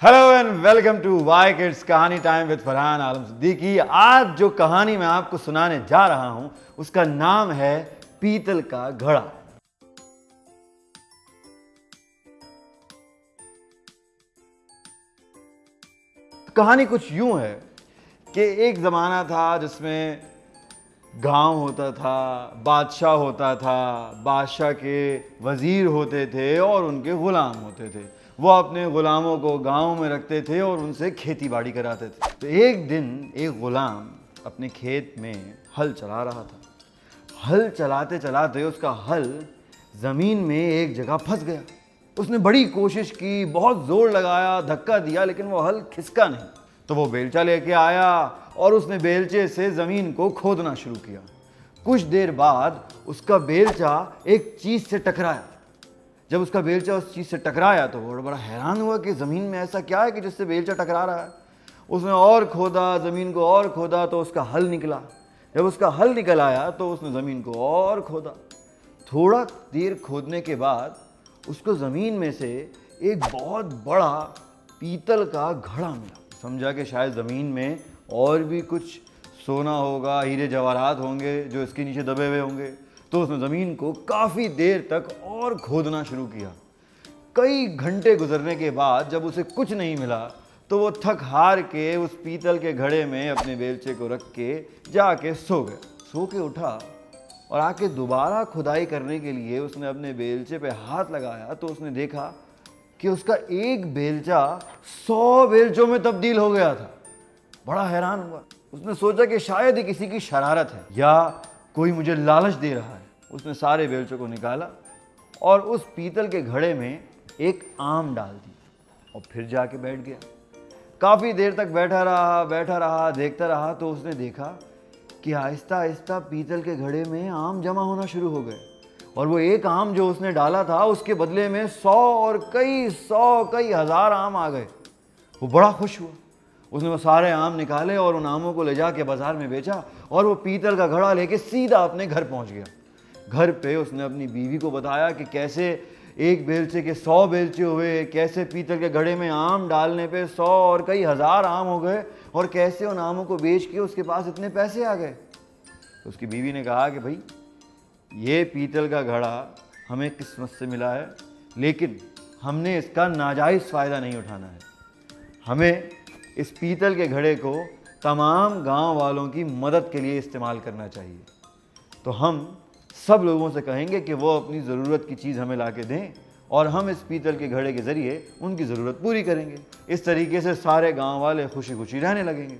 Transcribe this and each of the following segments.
Hello and welcome to Y kids कहानी time with Farhan Alam Siddiqui. आज जो कहानी मैं आपको सुनाने जा रहा हूं उसका नाम है पीतल का घड़ा। कहानी कुछ यूं है कि एक ज़माना था जिसमें गांव होता था, बादशाह होता था, बादशाह के वज़ीर होते थे और उनके ग़ुलाम होते थे। वो अपने ग़ुलामों को गांव में रखते थे और उनसे खेती बाड़ी कराते थे। तो एक दिन एक ग़ुलाम अपने खेत में हल चला रहा था। हल चलाते चलाते उसका हल ज़मीन में एक जगह फंस गया। उसने बड़ी कोशिश की, बहुत ज़ोर लगाया, धक्का दिया, लेकिन वो हल खिसका नहीं। तो वो बेलचा लेके आया और उसने बेलचे से ज़मीन को खोदना शुरू किया। कुछ देर बाद उसका बेलचा एक चीज़ से टकराया। जब उसका बेलचा उस चीज़ से टकराया तो वो बड़ा हैरान हुआ कि ज़मीन में ऐसा क्या है कि जिससे बेलचा टकरा रहा है। उसने और खोदा, ज़मीन को और खोदा तो उसका हल निकला। जब उसका हल निकल आया तो उसने ज़मीन को और खोदा। थोड़ा देर खोदने के बाद उसको ज़मीन में से एक बहुत बड़ा पीतल का घड़ा मिला। समझा कि शायद ज़मीन में और भी कुछ सोना होगा, हीरे जवाहरात होंगे जो इसके नीचे दबे हुए होंगे। तो उसने ज़मीन को काफ़ी देर तक और खोदना शुरू किया। कई घंटे गुजरने के बाद जब उसे कुछ नहीं मिला तो वो थक हार के उस पीतल के घड़े में अपने बेलचे को रख के जाके सो गया। सो के उठा और आके दोबारा खुदाई करने के लिए उसने अपने बेलचे पे हाथ लगाया तो उसने देखा कि उसका एक बेलचा 100 बेलचों में तब्दील हो गया था। बड़ा हैरान हुआ। उसने सोचा कि शायद ही किसी की शरारत है या कोई मुझे लालच दे रहा है। उसने सारे बेलचों को निकाला और उस पीतल के घड़े में एक आम डाल दी और फिर जाके बैठ गया। काफ़ी देर तक बैठा रहा, देखता रहा तो उसने देखा कि आहिस्ता आहिस्ता पीतल के घड़े में आम जमा होना शुरू हो गए और वो एक आम जो उसने डाला था उसके बदले में 100 और कई हज़ार आम आ गए। वो बड़ा खुश हुआ। उसने वो सारे आम निकाले और उन आमों को ले जाके बाज़ार में बेचा और वो पीतल का घड़ा लेके सीधा अपने घर पहुंच गया। घर पे उसने अपनी बीवी को बताया कि कैसे एक बेलचे के 100 बेलचे हुए, कैसे पीतल के घड़े में आम डालने पे 100 और कई हज़ार आम हो गए और कैसे उन आमों को बेच के उसके पास इतने पैसे आ गए। तो उसकी बीवी ने कहा कि भाई ये पीतल का घड़ा हमें किस्मत से मिला है, लेकिन हमने इसका नाजायज़ फ़ायदा नहीं उठाना है। हमें इस पीतल के घड़े को तमाम गांव वालों की मदद के लिए इस्तेमाल करना चाहिए। तो हम सब लोगों से कहेंगे कि वो अपनी ज़रूरत की चीज़ हमें ला के दें और हम इस पीतल के घड़े के ज़रिए उनकी ज़रूरत पूरी करेंगे। इस तरीके से सारे गांव वाले खुशी खुशी रहने लगेंगे।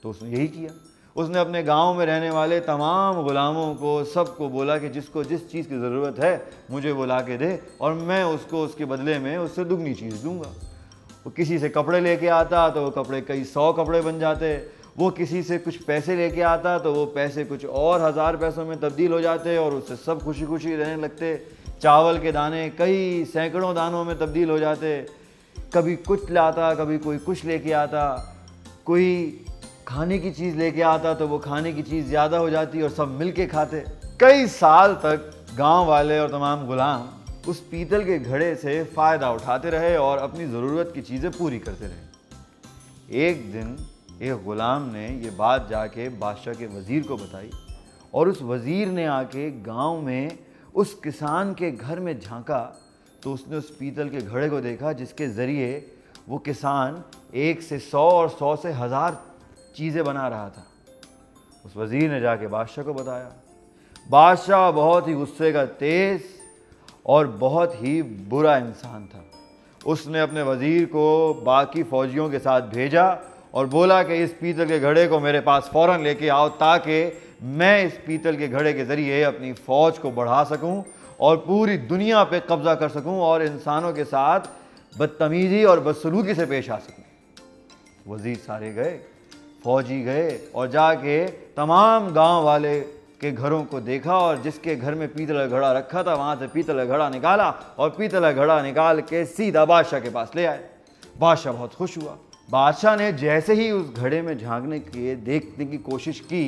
तो उसने यही किया। उसने अपने गांव में रहने वाले तमाम ग़ुलामों को, सबको बोला कि जिसको जिस चीज़ की ज़रूरत है मुझे वो ला के दे और मैं उसको उसके बदले में उससे दुगनी चीज़ दूँगा। वो किसी से कपड़े लेके आता तो वो कपड़े कई 100 कपड़े बन जाते। वो किसी से कुछ पैसे लेके आता तो वो पैसे कुछ और 1000 पैसों में तब्दील हो जाते और उससे सब खुशी खुशी रहने लगते। चावल के दाने कई सैकड़ों दानों में तब्दील हो जाते। कभी कुछ लाता, कभी कोई कुछ लेके आता। कोई खाने की चीज़ लेके आता तो वो खाने की चीज़ ज़्यादा हो जाती और सब मिल के खाते। कई साल तक गाँव वाले और तमाम ग़ुलाम उस पीतल के घड़े से फ़ायदा उठाते रहे और अपनी ज़रूरत की चीज़ें पूरी करते रहे। एक दिन एक ग़ुलाम ने ये बात जाके बादशाह के वज़ीर को बताई और उस वज़ीर ने आके गांव में उस किसान के घर में झांका तो उसने उस पीतल के घड़े को देखा जिसके ज़रिए वो किसान 1 से 100 और 100 से 1000 चीज़ें बना रहा था। उस वज़ीर ने जाके बादशाह को बताया। बादशाह बहुत ही गुस्से का तेज़ और बहुत ही बुरा इंसान था। उसने अपने वज़ीर को बाकी फ़ौजियों के साथ भेजा और बोला कि इस पीतल के घड़े को मेरे पास फ़ौरन लेके आओ ताकि मैं इस पीतल के घड़े के ज़रिए अपनी फ़ौज को बढ़ा सकूं और पूरी दुनिया पे कब्ज़ा कर सकूं और इंसानों के साथ बदतमीज़ी और बदसलूकी से पेश आ सकूं। वज़ीर सारे गए, फ़ौजी गए और जाके तमाम गांव वाले के घरों को देखा और जिसके घर में पीतल का घड़ा रखा था वहाँ से पीतल का घड़ा निकाला और पीतल का घड़ा निकाल के सीधा बादशाह के पास ले आए। बादशाह बहुत खुश हुआ। बादशाह ने जैसे ही उस घड़े में झांकने के देखने की कोशिश की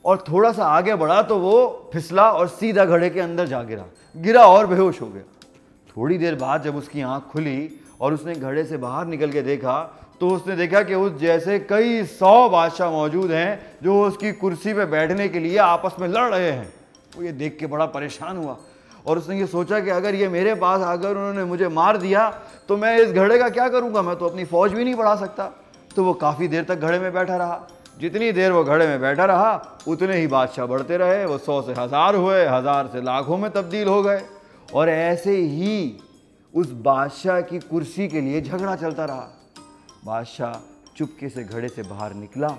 और थोड़ा सा आगे बढ़ा तो वो फिसला और सीधा घड़े के अंदर जा गिरा और बेहोश हो गया। थोड़ी देर बाद जब उसकी आंख खुली और उसने घड़े से बाहर निकल के देखा तो उसने देखा कि उस जैसे कई 100 बादशाह मौजूद हैं जो उसकी कुर्सी पे बैठने के लिए आपस में लड़ रहे हैं। वो ये देख के बड़ा परेशान हुआ और उसने ये सोचा कि अगर ये मेरे पास आकर उन्होंने मुझे मार दिया तो मैं इस घड़े का क्या करूँगा, मैं तो अपनी फौज भी नहीं बढ़ा सकता। तो वो काफ़ी देर तक घड़े में बैठा रहा। जितनी देर वो घड़े में बैठा रहा उतने ही बादशाह बढ़ते रहे। वो 100 से 1000 हुए, 1000 से लाखों में तब्दील हो गए और ऐसे ही उस बादशाह की कुर्सी के लिए झगड़ा चलता रहा। बादशाह चुपके से घड़े से बाहर निकला।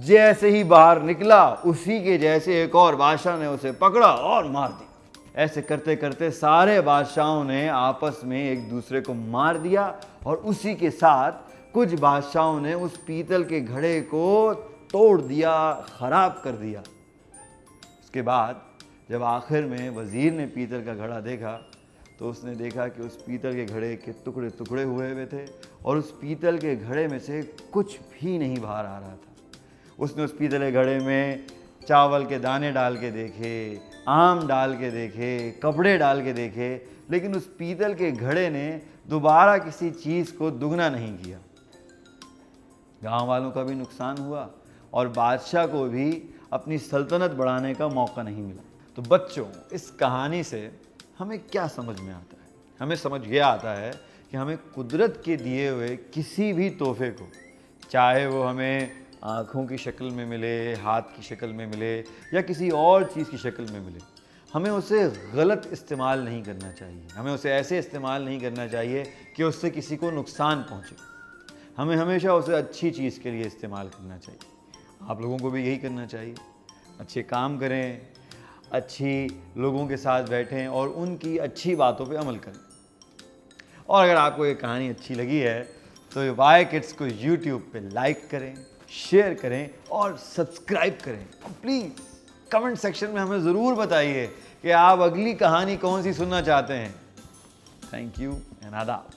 जैसे ही बाहर निकला उसी के जैसे एक और बादशाह ने उसे पकड़ा और मार दिया। ऐसे करते करते सारे बादशाहों ने आपस में एक दूसरे को मार दिया और उसी के साथ कुछ बादशाहों ने उस पीतल के घड़े को तोड़ दिया, खराब कर दिया। उसके बाद जब आखिर में वजीर ने पीतल का घड़ा देखा तो उसने देखा कि उस पीतल के घड़े के टुकड़े टुकड़े हुए थे और उस पीतल के घड़े में से कुछ भी नहीं बाहर आ रहा था। उसने उस पीतल के घड़े में चावल के दाने डाल के देखे, आम डाल के देखे, कपड़े डाल के देखे, लेकिन उस पीतल के घड़े ने दोबारा किसी चीज़ को दुगना नहीं किया। गांव वालों का भी नुकसान हुआ और बादशाह को भी अपनी सल्तनत बढ़ाने का मौका नहीं मिला। तो बच्चों, इस कहानी से हमें क्या समझ में आता है? हमें समझ ये आता है कि हमें कुदरत के दिए हुए किसी भी तोहफे को, चाहे वो हमें आँखों की शक्ल में मिले, हाथ की शक्ल में मिले या किसी और चीज़ की शक्ल में मिले, हमें उसे गलत इस्तेमाल नहीं करना चाहिए। हमें उसे ऐसे इस्तेमाल नहीं करना चाहिए कि उससे किसी को नुकसान पहुँचे। हमें हमेशा उसे अच्छी चीज़ के लिए इस्तेमाल करना चाहिए। आप लोगों को भी यही करना चाहिए। अच्छे काम करें, अच्छी लोगों के साथ बैठें और उनकी अच्छी बातों पे अमल करें। और अगर आपको ये कहानी अच्छी लगी है तो वाई किड्स को YouTube पे लाइक करें, शेयर करें और सब्सक्राइब करें। और प्लीज़ कमेंट सेक्शन में हमें ज़रूर बताइए कि आप अगली कहानी कौन सी सुनना चाहते हैं। थैंक यू एंड आदाब।